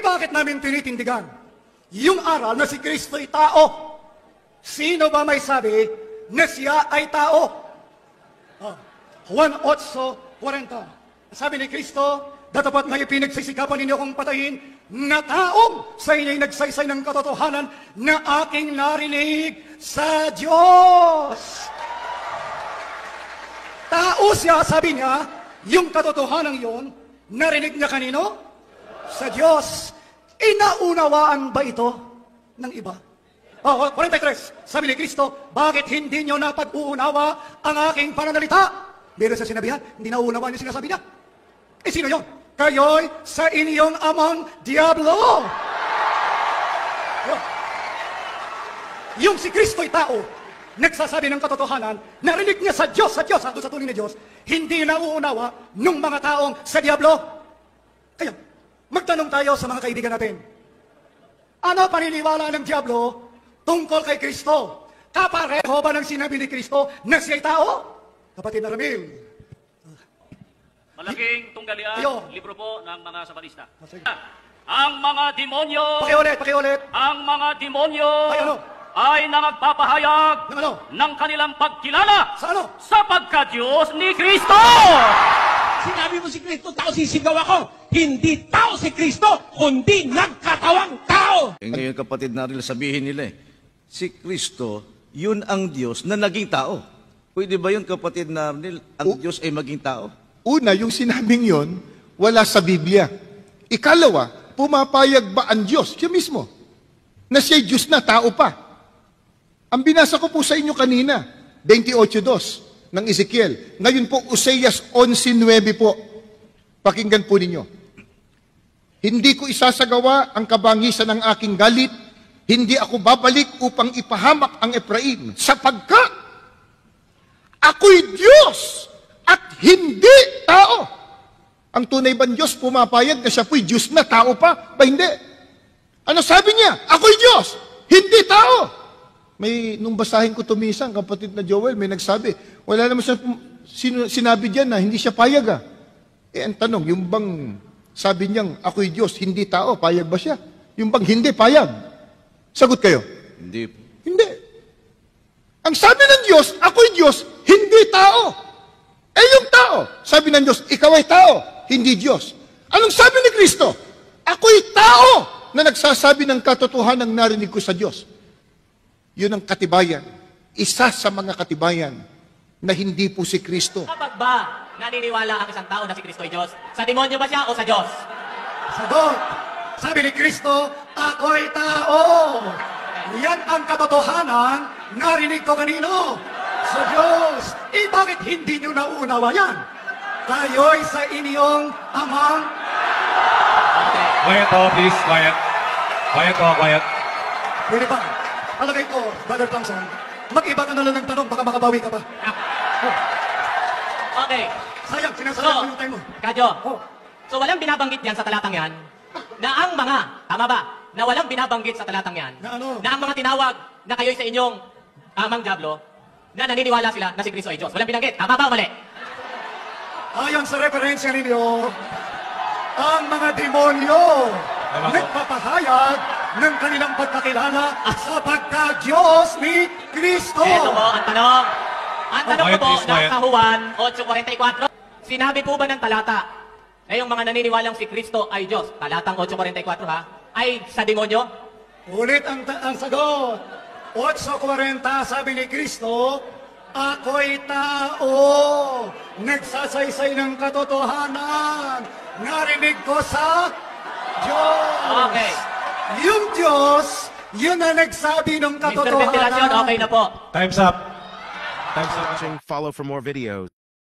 bakit namin tinitindigan yung aral na si Kristo'y tao? Sino ba may sabi na siya ay tao? Juan 8:40. Sabi ni Kristo, datapat na ipinagsisikapan ninyo kong patayin na taong sa inyo'y nagsaysay ng katotohanan na aking narinig sa Diyos. Tao siya, sabi niya, yung katotohanan yon, narinig niya kanino? Sa Diyos. Inaunawaan ba ito ng iba? 43, sabi ni Kristo, bakit hindi nyo napag-uunawa ang aking pananalita? Meron sa sinabihan, hindi nauunawaan yung sinasabi niya. Sino yon? Kayo'y sa inyong amang Diablo. Yung si Kristo'y tao, nagsasabi ng katotohanan, narinig niya sa Diyos, ando sa tunay na Diyos, hindi nauunawa ng mga taong sa Diablo. Kaya, magtanong tayo sa mga kaibigan natin. Ano paniniwala ng Diablo tungkol kay Kristo? Kapareho ba ng sinabi ni Kristo na siya'y tao? Kapatid na Ramil. Malaking tunggalian, libro po ng mga Sabatista. Ang mga demonyo, Pakiulit. ang mga demonyo ay nangagpapahayag ng kanilang pagkilala Sa ano? sa pagka-Diyos ni Kristo. Sinabi mo si Kristo, tao, sisigaw ako. Hindi tao si Kristo, kundi nagkatawang tao. Ngayon kapatid Naril, sabihin nila si Kristo, yun ang Diyos na naging tao. Pwede ba yun kapatid Naril, ang Diyos ay maging tao? Una, yung sinabing yon, wala sa Biblia. Ikalawa, pumapayag ba ang Diyos, siya mismo, na siya'y Diyos na, tao pa? Ang binasa ko po sa inyo kanina, 28:2 ng Ezekiel. Ngayon po, Oseas 11:9 po. Pakinggan po ninyo. Hindi ko isasagawa ang kabangisan ng aking galit, hindi ako babalik upang ipahamak ang Ephraim, sapagkat ako'y Diyos at hindi tao. Ang tunay bang Diyos pumapayag na siya po'y Diyos na, tao pa? Ba hindi? Ano sabi niya? Ako'y Diyos, hindi tao. Nung basahin ko tumisang, kapatid na Joel, may nagsabi, wala naman siya sinabi diyan na hindi siya payag. Ang tanong, yung bang sabi niyang, ako'y Diyos, hindi tao, payag ba siya? Yung bang hindi payag? Sagot kayo. Hindi. Hindi. Ang sabi ng Diyos, ako'y Diyos, hindi tao. Yung tao, sabi ng Diyos, ikaw ay tao, hindi Diyos. Anong sabi ni Kristo? Ako'y tao na nagsasabi ng katotohanan ng narinig ko sa Diyos. Yun ang katibayan. Isa sa mga katibayan na hindi po si Kristo. Kapag ba naniniwala ang isang tao na si Kristo ay Diyos, sa demonyo ba siya o sa Diyos? Sagot! Sabi ni Kristo, ako'y tao. Yan ang katotohanan, narinig ko kanino? Sa Diyos. Bakit hindi nyo nauunawa yan? Kayo'y sa inyong amang... Quiet all, please. Quiet. Quiet. Pwede ba? Alagay ko, Brother Thompson, mag-iba ka na lang ng tanong, baka makabawi ka pa. Okay. Sayang, sinasayang mo yung time mo. Kadyo, so walang binabanggit yan sa talatang yan na ang mga, tama ba, na walang binabanggit sa talatang yan Na ano? na ang mga tinawag na kayo'y sa inyong amang Diablo, na naniniwala sila na si Kristo ay Diyos. Walang binanggit. Tama ba o mali? Ayon sa referensya ninyo, ang mga demonyo nagpapahayag ng kanilang pagkakilala sa pagka-Diyos ni Kristo. Ito po ang tanong. Ang tanong ko po, Quiet. nasa Juan 8:44, sinabi po ba ng talata na yung mga naniniwalang si Kristo ay Diyos, talatang 8:44 ha, ay sa demonyo? Ulit ang sagot. 8:40, sabi ni Kristo, ako'y tao, nagsasaysay ng katotohanan, narinig ko sa Diyos. Okay. Yung Diyos, yun na nagsabi ng Mr. Ventilasyon, katotohanan. okay na po. Time's up. Follow for more videos.